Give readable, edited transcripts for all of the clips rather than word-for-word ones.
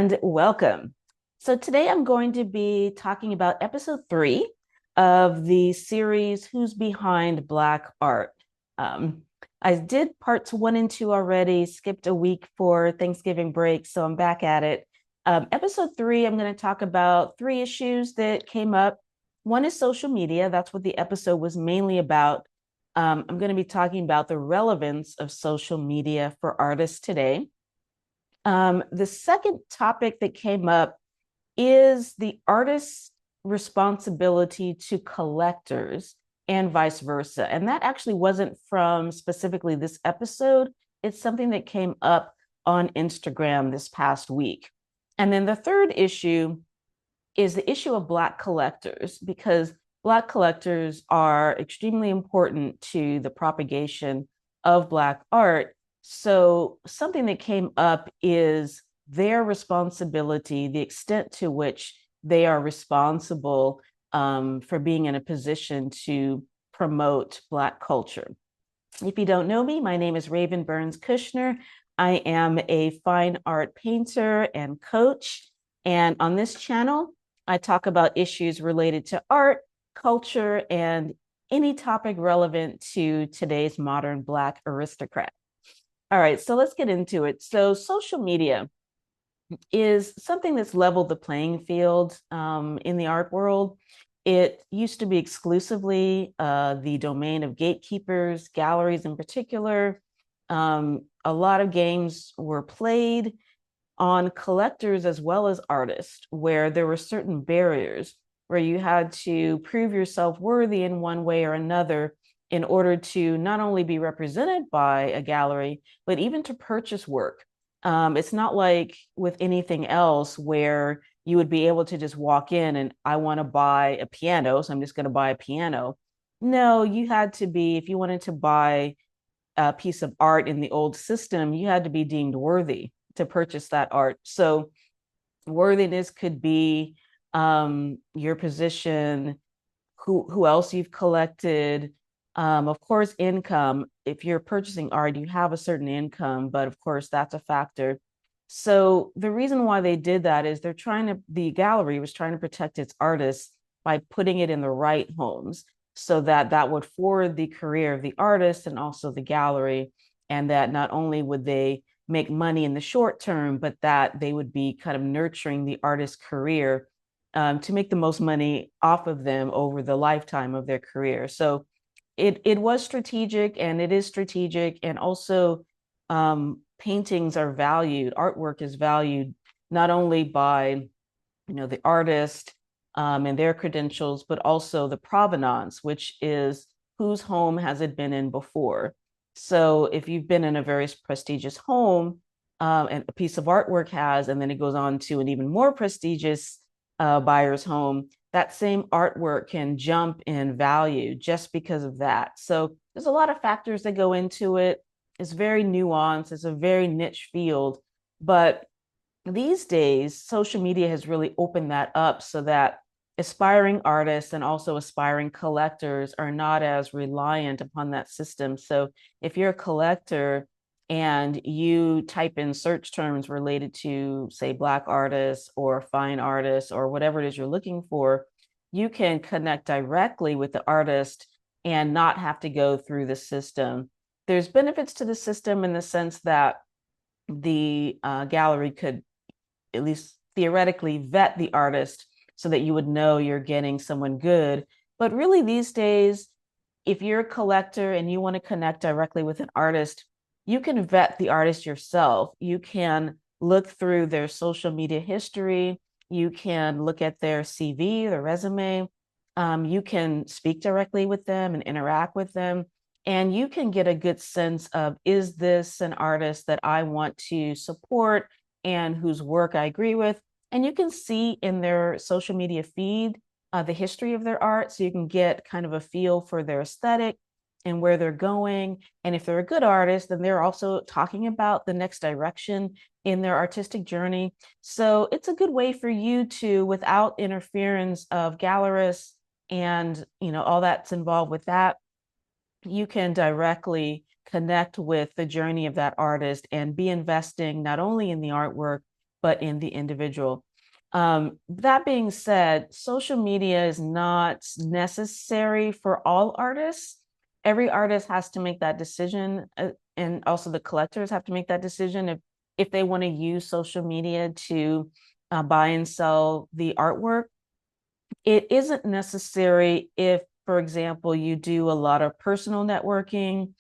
and welcome. So today I'm going to be talking about episode 3 of the series, Who's Behind Black Art? Um, I did parts 1 and 2 already, skipped a week for Thanksgiving break, so I'm back at it. Episode 3, I'm going to talk about 3 issues that came up. One is social media. That's what the episode was mainly about. I'm going to be talking about the relevance of social media for artists today. The second topic that came up is the artist's responsibility to collectors and vice versa. And that actually wasn't from specifically this episode. It's something that came up on Instagram this past week. And then the third issue is the issue of Black collectors, because Black collectors are extremely important to the propagation of Black art. So something that came up is their responsibility, the extent to which they are responsible for being in a position to promote Black culture. If you don't know me, my name is Raven Burns Kushner. I am a fine art painter and coach. And on this channel, I talk about issues related to art, culture, and any topic relevant to today's modern Black aristocrat. All right, so let's get into it. So social media is something that's leveled the playing field in the art world. It used to be exclusively the domain of gatekeepers, galleries in particular. A lot of games were played on collectors as well as artists, where there were certain barriers where you had to prove yourself worthy in one way or another in order to not only be represented by a gallery, but even to purchase work. It's not like with anything else where you would be able to just walk in and I want to buy a piano, so I'm just going to buy a piano. No, you had to be, if you wanted to buy a piece of art in the old system, you had to be deemed worthy to purchase that art. So worthiness could be your position, who else you've collected, of course, income. If you're purchasing art, you have a certain income, but of course, that's a factor. So the reason why they did that is the gallery was trying to protect its artists by putting it in the right homes so that that would forward the career of the artist and also the gallery. And that not only would they make money in the short term, but that they would be kind of nurturing the artist's career to make the most money off of them over the lifetime of their career. So it was strategic, and it is strategic, and also paintings are valued, artwork is valued not only by the artist and their credentials, but also the provenance, which is whose home has it been in before. So if you've been in a very prestigious home and a piece of artwork has, and then it goes on to an even more prestigious buyer's home, that same artwork can jump in value just because of that. So there's a lot of factors that go into it. It's very nuanced. It's a very niche field. But these days, social media has really opened that up so that aspiring artists and also aspiring collectors are not as reliant upon that system. So if you're a collector and you type in search terms related to, say, Black artists or fine artists or whatever it is you're looking for, you can connect directly with the artist and not have to go through the system. There's benefits to the system in the sense that the gallery could at least theoretically vet the artist so that you would know you're getting someone good. But really these days, if you're a collector and you want to connect directly with an artist, you can vet the artist yourself. You can look through their social media history. You can look at their CV, their resume. You can speak directly with them and interact with them. And you can get a good sense of, is this an artist that I want to support and whose work I agree with? And you can see in their social media feed the history of their art. So you can get kind of a feel for their aesthetic and where they're going. And if they're a good artist, then they're also talking about the next direction in their artistic journey. So it's a good way for you to, without interference of gallerists and all that's involved with that, you can directly connect with the journey of that artist and be investing not only in the artwork, but in the individual. That being said, social media is not necessary for all artists. Every artist has to make that decision, and also the collectors have to make that decision if they want to use social media to buy and sell the artwork. It isn't necessary if, for example, you do a lot of personal networking.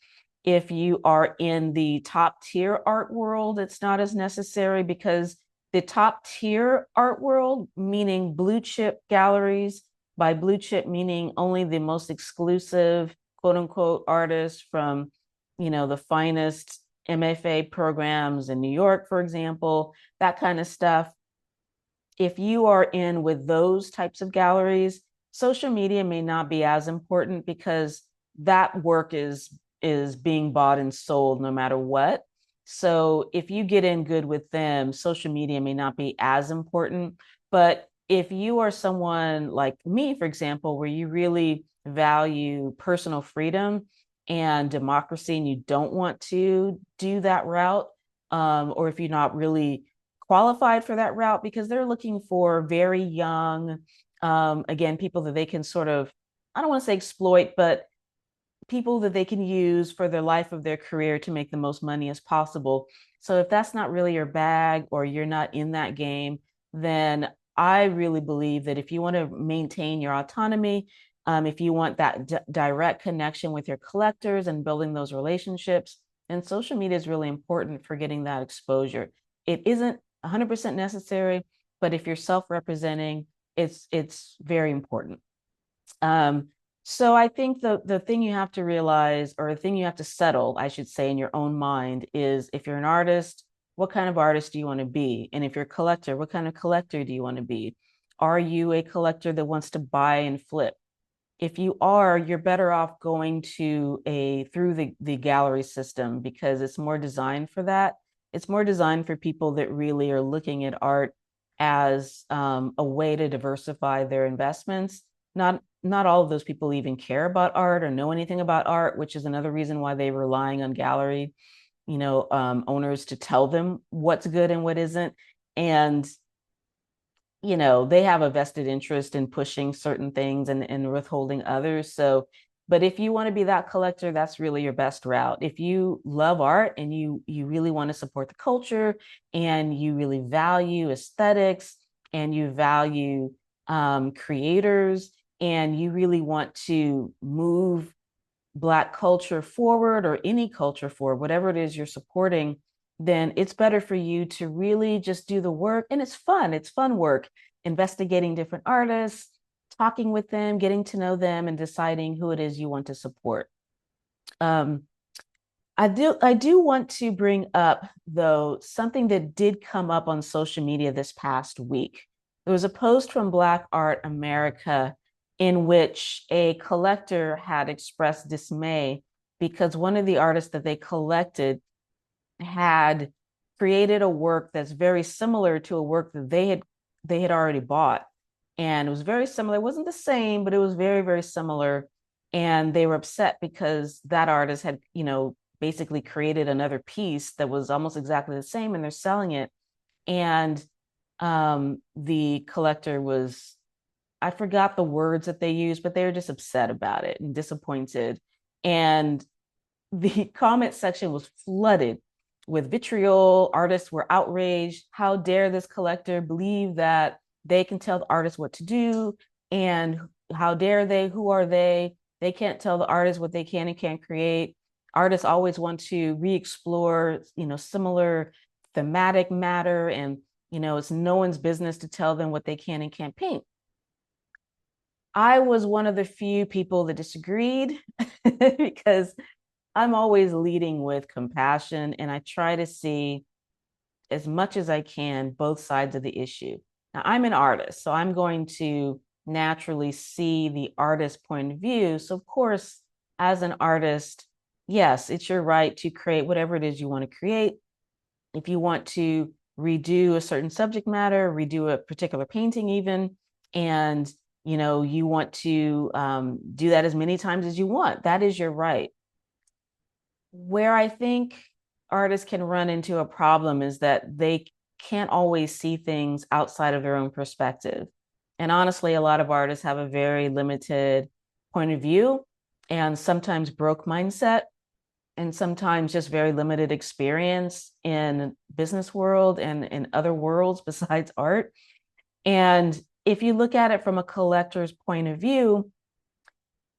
If you are in the top tier art world, it's not as necessary because the top tier art world, meaning blue chip galleries, by blue chip meaning only the most exclusive, quote unquote, artists from, the finest MFA programs in New York, for example, that kind of stuff. If you are in with those types of galleries, social media may not be as important because that work is being bought and sold no matter what. So if you get in good with them, social media may not be as important. But if you are someone like me, for example, where you really value personal freedom and democracy and you don't want to do that route, or if you're not really qualified for that route, because they're looking for very young, again, people that they can sort of, I don't want to say exploit, but people that they can use for their life of their career to make the most money as possible. So if that's not really your bag or you're not in that game, then I really believe that if you want to maintain your autonomy, if you want that direct connection with your collectors and building those relationships, then social media is really important for getting that exposure. It isn't 100% necessary, but if you're self-representing, it's very important. So I think the thing you have to realize, or the thing you have to settle, I should say, in your own mind is, if you're an artist, what kind of artist do you want to be? And if you're a collector, what kind of collector do you want to be? Are you a collector that wants to buy and flip? If you are, you're better off going to through the gallery system because it's more designed for that. It's more designed for people that really are looking at art as a way to diversify their investments. Not all of those people even care about art or know anything about art, which is another reason why they're relying on gallery, owners to tell them what's good and what isn't. And they have a vested interest in pushing certain things and withholding others. So, but if you want to be that collector, that's really your best route. If you love art and you really want to support the culture and you really value aesthetics and you value creators and you really want to move Black culture forward, or any culture forward, whatever it is you're supporting, then it's better for you to really just do the work. And it's fun. It's fun work, investigating different artists, talking with them, getting to know them, and deciding who it is you want to support. I do want to bring up, though, something that did come up on social media this past week. There was a post from Black Art America in which a collector had expressed dismay because one of the artists that they collected had created a work that's very similar to a work that they had already bought. And it was very similar. It wasn't the same, but it was very, very similar. And they were upset because that artist had, basically created another piece that was almost exactly the same, and they're selling it. And the collector was, I forgot the words that they used, but they were just upset about it and disappointed. And the comment section was flooded with vitriol. Artists were outraged. How dare this collector believe that they can tell the artist what to do? And how dare they? Who are they? They can't tell the artist what they can and can't create. Artists always want to re-explore, similar thematic matter, and it's no one's business to tell them what they can and can't paint. I was one of the few people that disagreed because I'm always leading with compassion, and I try to see as much as I can both sides of the issue. Now, I'm an artist, so I'm going to naturally see the artist's point of view. So, of course, as an artist, yes, it's your right to create whatever it is you want to create. If you want to redo a certain subject matter, redo a particular painting even, and you want to do that as many times as you want, that is your right. Where I think artists can run into a problem is that can't always see things outside of their own perspective. And honestly, a lot of artists have a very limited point of view and sometimes broke mindset and sometimes just very limited experience in business world and in other worlds besides art. And if you look at it from a collector's point of view,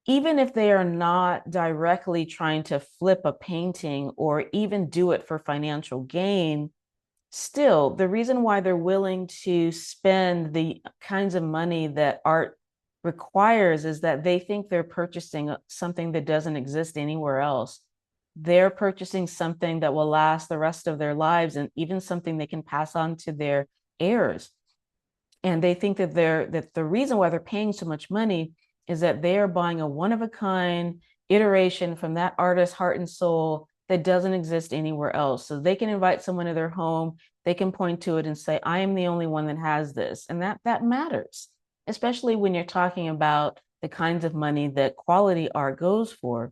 even if they are not directly trying to flip a painting or even do it for financial gain, still, the reason why they're willing to spend the kinds of money that art requires is that they think they're purchasing something that doesn't exist anywhere else. They're purchasing something that will last the rest of their lives and even something they can pass on to their heirs. And they think that the reason why they're paying so much money is that they are buying a one-of-a-kind iteration from that artist's heart and soul that doesn't exist anywhere else. So they can invite someone to their home, they can point to it and say, I am the only one that has this. And that matters, especially when you're talking about the kinds of money that quality art goes for.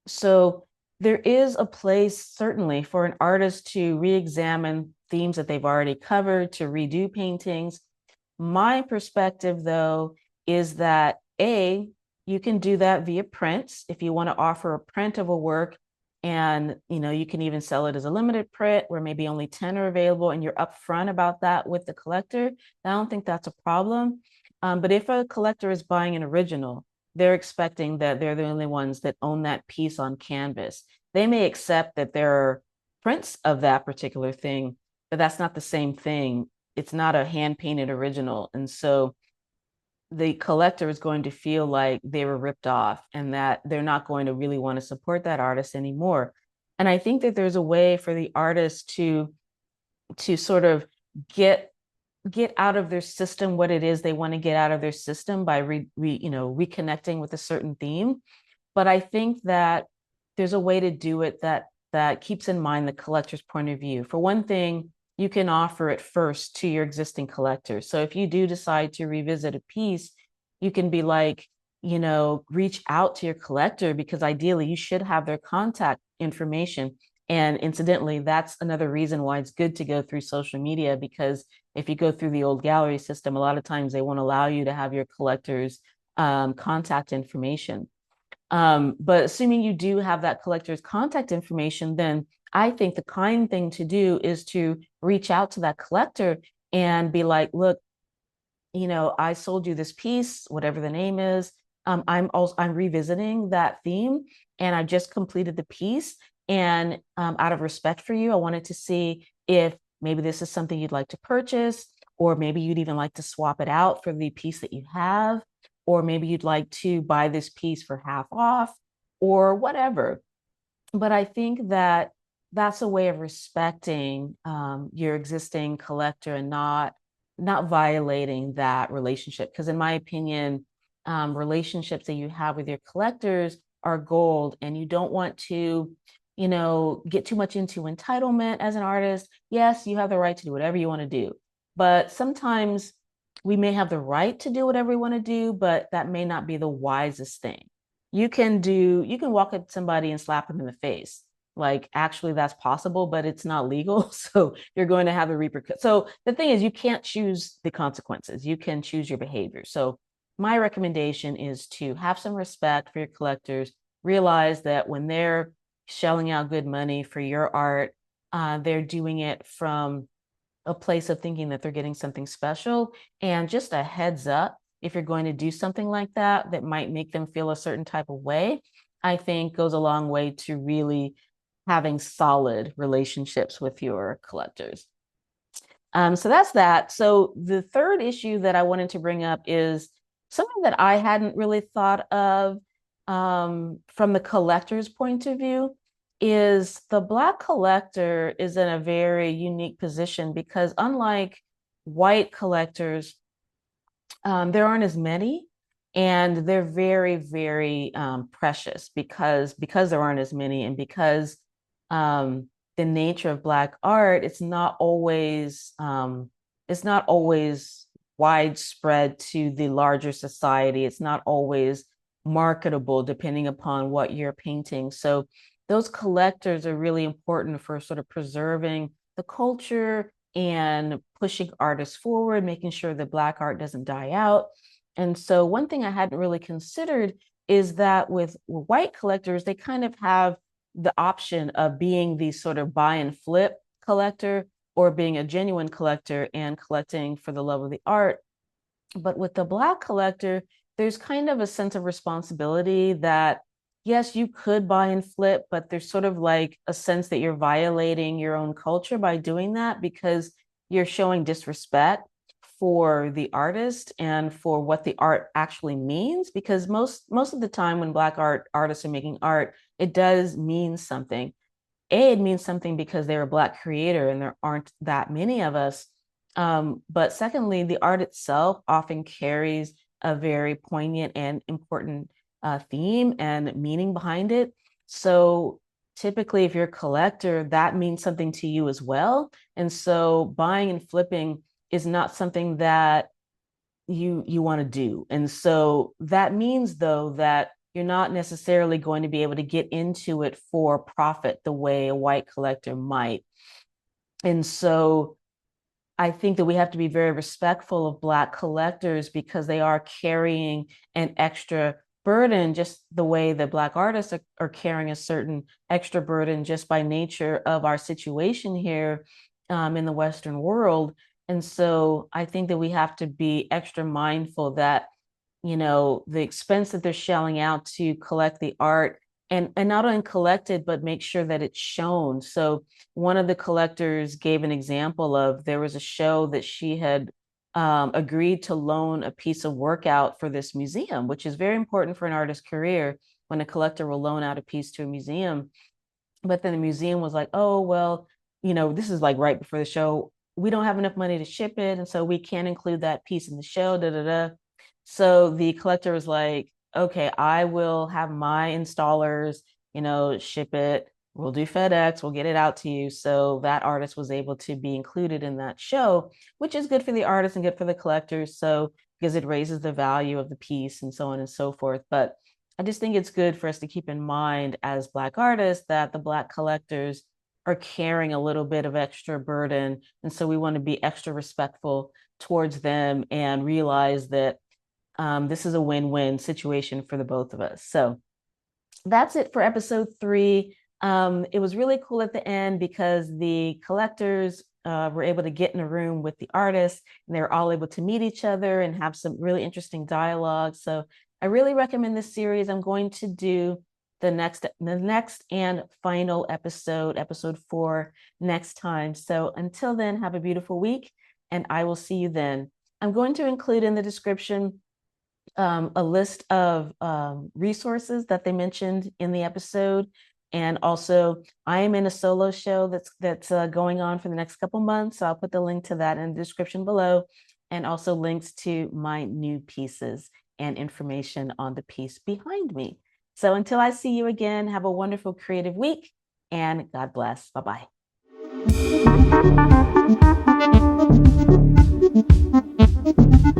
So there is a place, certainly, for an artist to re-examine themes that they've already covered, to redo paintings. My perspective, though, is that you can do that via prints if you want to offer a print of a work, and you can even sell it as a limited print where maybe only 10 are available, and you're upfront about that with the collector. I don't think that's a problem. But if a collector is buying an original, they're expecting that they're the only ones that own that piece on canvas. They may accept that there are prints of that particular thing, but that's not the same thing. It's not a hand-painted original. And so the collector is going to feel like they were ripped off and that they're not going to really want to support that artist anymore. And I think that there's a way for the artist to sort of get out of their system what it is they want to get out of their system by reconnecting with a certain theme. But I think that there's a way to do it that keeps in mind the collector's point of view. For one thing, you can offer it first to your existing collectors. So if you do decide to revisit a piece, you can be like, reach out to your collector, because ideally you should have their contact information. And incidentally, that's another reason why it's good to go through social media, because if you go through the old gallery system, a lot of times they won't allow you to have your collector's contact information. But assuming you do have that collector's contact information, then I think the kind thing to do is to reach out to that collector and be like, look, I sold you this piece, whatever the name is. I'm revisiting that theme, and I just completed the piece. And out of respect for you, I wanted to see if maybe this is something you'd like to purchase, or maybe you'd even like to swap it out for the piece that you have, or maybe you'd like to buy this piece for half off, or whatever. But I think that that's a way of respecting your existing collector and not violating that relationship. Because in my opinion, relationships that you have with your collectors are gold, and you don't want to, get too much into entitlement as an artist. Yes, you have the right to do whatever you want to do, but sometimes we may have the right to do whatever we want to do, but that may not be the wisest thing. You can walk up to somebody and slap them in the face. Like, actually, that's possible, but it's not legal. So you're going to have the repercussions. So the thing is, you can't choose the consequences. You can choose your behavior. So my recommendation is to have some respect for your collectors. Realize that when they're shelling out good money for your art, they're doing it from a place of thinking that they're getting something special. And just a heads up, if you're going to do something like that, that might make them feel a certain type of way, I think goes a long way to really having solid relationships with your collectors. So that's that. So the third issue that I wanted to bring up is something that I hadn't really thought of from the collector's point of view. Is the Black collector is in a very unique position, because unlike white collectors, there aren't as many, and they're very, very precious because there aren't as many, and because the nature of Black art, it's not always widespread to the larger society. It's not always marketable depending upon what you're painting. So those collectors are really important for sort of preserving the culture and pushing artists forward, making sure that Black art doesn't die out. And so one thing I hadn't really considered is that with white collectors, they kind of have the option of being the sort of buy and flip collector or being a genuine collector and collecting for the love of the art. But with the Black collector, there's kind of a sense of responsibility that, yes, you could buy and flip, but there's sort of like a sense that you're violating your own culture by doing that because you're showing disrespect for the artist and for what the art actually means. Because most of the time when Black artists are making art, it does mean something. It means something because they're a Black creator and there aren't that many of us. But secondly, the art itself often carries a very poignant and important theme and meaning behind it. So typically, if you're a collector, that means something to you as well. And so buying and flipping is not something that you want to do. And so that means, though, that you're not necessarily going to be able to get into it for profit the way a white collector might. And so I think that we have to be very respectful of Black collectors because they are carrying an extra burden, just the way that Black artists are carrying a certain extra burden just by nature of our situation here in the Western world. And so I think that we have to be extra mindful that, the expense that they're shelling out to collect the art and not only collect it, but make sure that it's shown. So one of the collectors gave an example of there was a show that she had agreed to loan a piece of work out for this museum, which is very important for an artist's career when a collector will loan out a piece to a museum. But then the museum was like, oh, well, this is like right before the show. We don't have enough money to ship it. And so we can't include that piece in the show, da, da, da. So the collector was like, okay, I will have my installers, ship it. We'll do FedEx, we'll get it out to you. So that artist was able to be included in that show, which is good for the artist and good for the collectors. So, because it raises the value of the piece and so on and so forth. But I just think it's good for us to keep in mind as Black artists that the Black collectors are carrying a little bit of extra burden. And so we want to be extra respectful towards them and realize that this is a win-win situation for the both of us. So that's it for episode 3. It was really cool at the end because the collectors were able to get in a room with the artists and they were all able to meet each other and have some really interesting dialogue. So I really recommend this series. I'm going to do the next and final episode 4 next time. So until then, have a beautiful week and I will see you then. I'm going to include in the description a list of resources that they mentioned in the episode. And also, I am in a solo show that's going on for the next couple months. So I'll put the link to that in the description below, and also links to my new pieces and information on the piece behind me. So until I see you again, have a wonderful creative week, and God bless. Bye-bye.